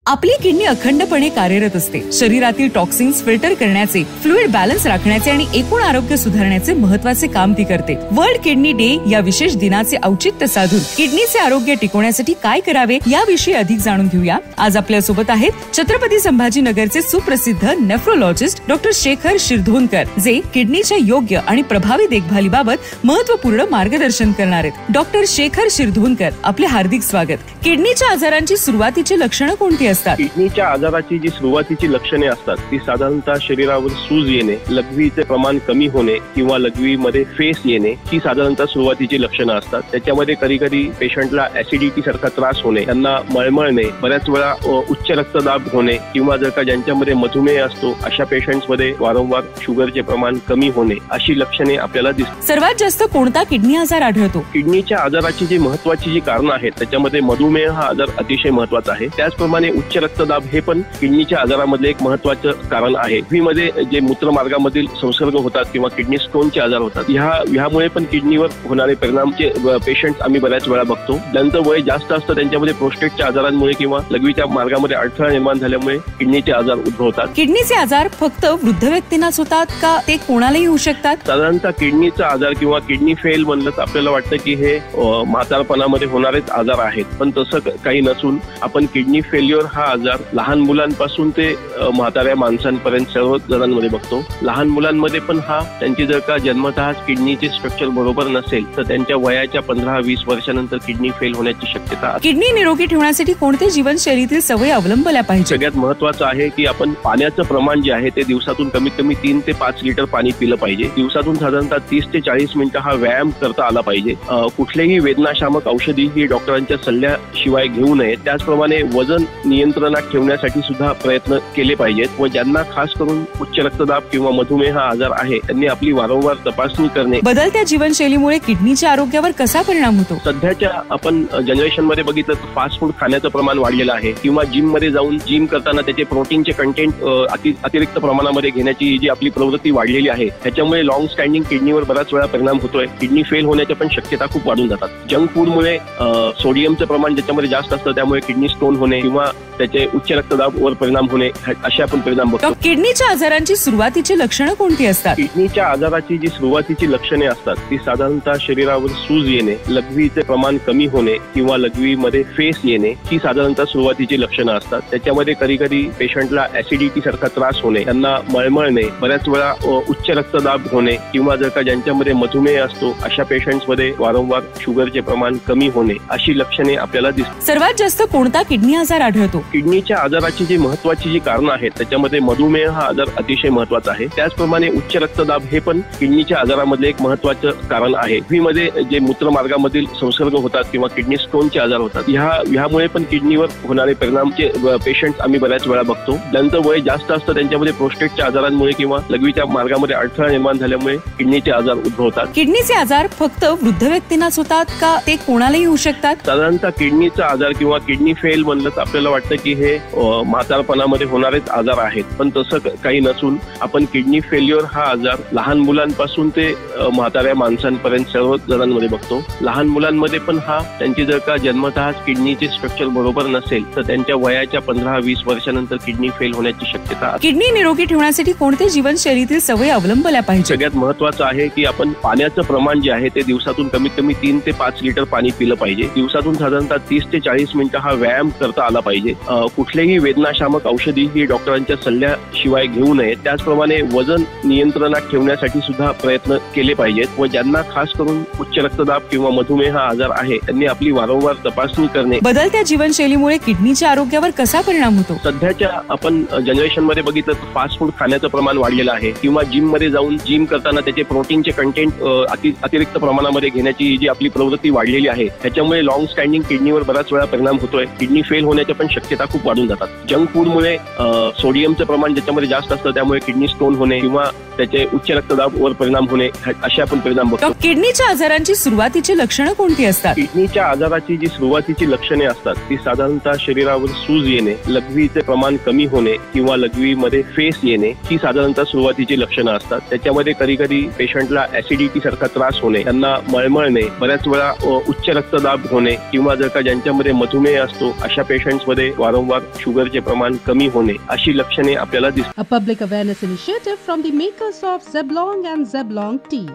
आपली किडनी अखंडपणे कार्यरत असते. शरीरातील टॉक्सिन्स फिल्टर करण्याचे, फ्लुइड बॅलन्स राखण्याचे आणि एकूण आरोग्य सुधारण्याचे महत्त्वाचे काम ती करते. वर्ल्ड किडनी डे या विशेष दिनाचे औचित्य साधून किडनीचे आरोग्य टिकवण्यासाठी काय करावे याविषयी अधिक जाणून घेऊया. आज आपल्या सोबत आहेत छत्रपती संभाजीनगरचे सुप्रसिद्ध नेफ्रोलॉजिस्ट डॉक्टर शेखर शिरधोणकर, जे किडनीच्या योग्य आणि प्रभावी देखभालीबाबत महत्त्वपूर्ण मार्गदर्शन करणार आहेत. डॉक्टर शेखर शिरधोणकर, आपले हार्दिक स्वागत. किडनीच्या आजारांची सुरुवातीची लक्षणं कोणती? किडनीच्या आजाराची जी सुरुवातीची लक्षणे असतात ती साधारणतः शरीरावर सूज येणे, लघवीचे प्रमाण कमी होणे किंवा लघवीमध्ये फेस येणे ही साधारणतः सुरुवातीची लक्षणं असतात. त्याच्यामध्ये कधी कधी पेशंटला ऍसिडिटी सारखा त्रास होणे, त्यांना मळमळणे, बऱ्याच वेळा उच्च रक्तदाब होणे किंवा जर का ज्यांच्यामध्ये मधुमेह असतो अशा पेशंट्स मध्ये वारंवार शुगरचे प्रमाण कमी होणे अशी लक्षणे आपल्याला दिसतात. सर्वात जास्त कोणता किडनी आजार आढळतो? किडनीच्या आजाराची जी महत्वाची जी कारणं आहेत त्याच्यामध्ये मधुमेह हा आजार अतिशय महत्वाचा आहे. त्याचप्रमाणे उच्च रक्तदाब हे पण किडनीच्या आजारामधले एक महत्वाचं कारण आहे. किडनीमध्ये जे मूत्रमार्गामधील संसर्ग होतात किंवा किडनी स्टोनचे आजार होतात, ह्यामुळे पण किडनीवर होणारे परिणामचे पेशंट आम्ही बऱ्याच वेळा बघतो. ज्यांचं वय जास्त असतं त्यांच्यामध्ये प्रोस्टेटच्या आजारांमुळे किंवा लघवीच्या मार्गामध्ये अडथळा निर्माण झाल्यामुळे किडनीचे आजार उद्भवतात. किडनीचे आजार फक्त वृद्ध व्यक्तींनाच होतात का ते कोणालाही होऊ शकतात? साधारणतः किडनीचा आजार किंवा किडनी फेल म्हणलं तर आपल्याला वाटतं की हे म्हातारपणामध्ये होणारेच आजार आहेत, पण तसं काही नसून आपण किडनी फेल्युअर हा आजार लहान मुलांपासून ते म्हाताऱ्या माणसांपर्यंत सर्व जणांमध्ये बघतो. लहान मुलांमध्ये पण हा त्यांची जर का जन्मतःच किडनीचे स्ट्रक्चर बरोबर नसेल तर त्यांच्या वयाच्या 15-20 वर्षानंतर किडनी फेल होण्याची शक्यता असते. किडनी निरोगी ठेवण्यासाठी कोणते जीवनशैलीतील सवयी अवलंबल्या पाहिजे? सगळ्यात महत्वाचं आहे की आपण पाण्याचं प्रमाण जे आहे ते दिवसातून कमीत कमी 3 ते 5 लिटर पाणी पिलं पाहिजे. दिवसातून साधारणतः 30 ते 40 मिनिटं हा व्यायाम करता आला पाहिजे. कुठलेही वेदनाशामक औषधी ही डॉक्टरांच्या सल्ल्याशिवाय घेऊ नये. त्याचप्रमाणे वजन नियंत्रणात ठेवण्यासाठी सुद्धा प्रयत्न केले पाहिजेत व ज्यांना खास करून उच्च रक्तदाब किंवा मधुमेह हा आजार आहे त्यांनी आपली वारंवार तपासणी करणे. बदलत्या जीवनशैलीमुळे किडनीच्या आरोग्यावर कसा परिणाम होतो? सध्याच्या आपण जनरेशन मध्ये बघितलं तर फास्ट फूड खाण्याचं प्रमाण वाढलेलं आहे किंवा जिम मध्ये जाऊन जिम करताना त्याचे प्रोटीनचे कंटेंट अतिरिक्त प्रमाणामध्ये घेण्याची जी आपली प्रवृत्ती वाढलेली आहे त्याच्यामुळे लॉंग स्टँडिंग किडनीवर बराच वेळा परिणाम होतोय. किडनी फेल होण्याच्या पण शक्यता खूप वाढून जातात. जंक फूडमुळे सोडियमचं प्रमाण ज्याच्यामध्ये जास्त असतं त्यामुळे किडनी स्टोन होणे किंवा त्याचे उच्च रक्तदाबावर परिणाम होणे असे आपण परिणाम बघतो. किडनीच्या आजारांची सुरुवातीची लक्षणं कोणती असतात? किडनीच्या आजाराची जी सुरुवातीची लक्षणे असतात ती साधारणतः शरीरावर सूज येणे, लघवीचे प्रमाण कमी होणे किंवा लघवीमध्ये फेस येणे ही साधारणतः सुरुवातीची लक्षणं असतात. त्याच्यामध्ये कधी कधी पेशंटला ऍसिडिटी सारखा त्रास होणे, त्यांना मळमळणे, बऱ्याच वेळा उच्च रक्तदाब होणे किंवा जर का ज्यांच्यामध्ये मधुमेह असतो अशा पेशंट्स मध्ये वारंवार शुगरचे प्रमाण कमी होणे अशी लक्षणे आपल्याला दिसतात. सर्वात जास्त कोणता किडनी आजार आढळतो? किडनीच्या आजाराची जी महत्वाची जी कारणं आहेत त्याच्यामध्ये मधुमेह हा आजार अतिशय महत्वाचा आहे. त्याचप्रमाणे उच्च रक्तदाब हे पण किडनीच्या आजारामधले एक महत्वाचं कारण आहे. किडनीमध्ये जे मूत्रमार्गामधील संसर्ग होतात किंवा किडनी स्टोनचे आजार होतात, ह्यामुळे पण किडनीवर होणारे परिणामचे पेशंट आम्ही बऱ्याच वेळा बघतो. ज्यांचं वय जास्त असतं त्यांच्यामध्ये प्रोस्टेटच्या आजारांमुळे किंवा लघवीच्या मार्गामध्ये अडथळा निर्माण झाल्यामुळे किडनीचे आजार उद्भवतात. किडनीचे आजार फक्त वृद्ध व्यक्तींनाच होतात का ते कोणालाही होऊ शकतात? साधारणतः किडनीचा आजार किंवा किडनी फेल म्हणलं तर आपल्याला वाटतं की हे म्हातारपणामध्ये होणारेच आजार आहेत, पण तसं काही नसून आपण किडनी फेल्युअर हा आजार लहान मुलांपासून ते म्हाताऱ्या माणसांपर्यंत सर्व जणांमध्ये बघतो. लहान मुलांमध्ये पण हा त्यांची जर का जन्मतःच किडनीचे स्ट्रक्चर बरोबर नसेल तर त्यांच्या वयाच्या 15-20 वर्षानंतर किडनी फेल होण्याची शक्यता असते. किडनी निरोगी ठेवण्यासाठी कोणते जीवनशैलीतील सवयी अवलंबल्या पाहिजे? सगळ्यात महत्वाचं आहे की आपण पाण्याचं प्रमाण जे आहे ते दिवसातून कमीत कमी 3 ते 5 लिटर पाणी पिलं पाहिजे. दिवसातून साधारणतः 30 ते 40 मिनिटं हा व्यायाम करता आला पाहिजे. कुठलेही वेदनाशामक औषधी ही डॉक्टरांच्या सल्ल्याशिवाय घेऊ नये. त्याचप्रमाणे वजन नियंत्रणात ठेवण्यासाठी सुद्धा प्रयत्न केले पाहिजेत व ज्यांना खास करून उच्च रक्तदाब किंवा मधुमेह हा आजार आहे त्यांनी आपली वारंवार तपासणी करणे. बदलत्या जीवनशैलीमुळे किडनीच्या आरोग्यावर कसा परिणाम होतो? सध्याच्या आपण जनरेशन मध्ये बघितलं तर फास्ट फूड खाण्याचं प्रमाण वाढलेलं आहे किंवा जिम मध्ये जाऊन जिम करताना त्याचे प्रोटीनचे कंटेंट अतिरिक्त प्रमाणामध्ये घेण्याची जी आपली प्रवृत्ती वाढलेली आहे त्याच्यामुळे लॉंग स्टँडिंग किडनीवर बराच वेळा परिणाम होतोय. किडनी फेल होण्याच्या पण शक्यता खूप वाढून जातात. जंक फूडमुळे सोडियमचं प्रमाण ज्याच्यामध्ये जास्त असतं त्यामुळे किडनी स्टोन होणे किंवा त्याचे उच्च रक्तदाबावर परिणाम होणे असे आपण परिणाम बघतो. किडनीच्या आजारांची सुरुवातीची लक्षणं कोणती असतात? किडनीच्या आजाराची जी सुरुवातीची लक्षणे असतात ती साधारणतः शरीरावर सूज येणे, लघवीचे प्रमाण कमी होणे किंवा लघवीमध्ये फेस येणे ही साधारणतः सुरुवातीची लक्षणं असतात. त्याच्यामध्ये कधी कधी पेशंटला ऍसिडिटी सारखा त्रास होणे, त्यांना मळमळणे, बऱ्याच वेळा उच्च रक्तदाब होणे किंवा जर का ज्यांच्यामध्ये मधुमेह असतो अशा पेशंट्स मध्ये वारंवार शुगरचे प्रमाण कमी होणे अशी लक्षणे आपल्याला दिसतात. A public awareness initiative from the makers of Zeblong and Zeblong tea.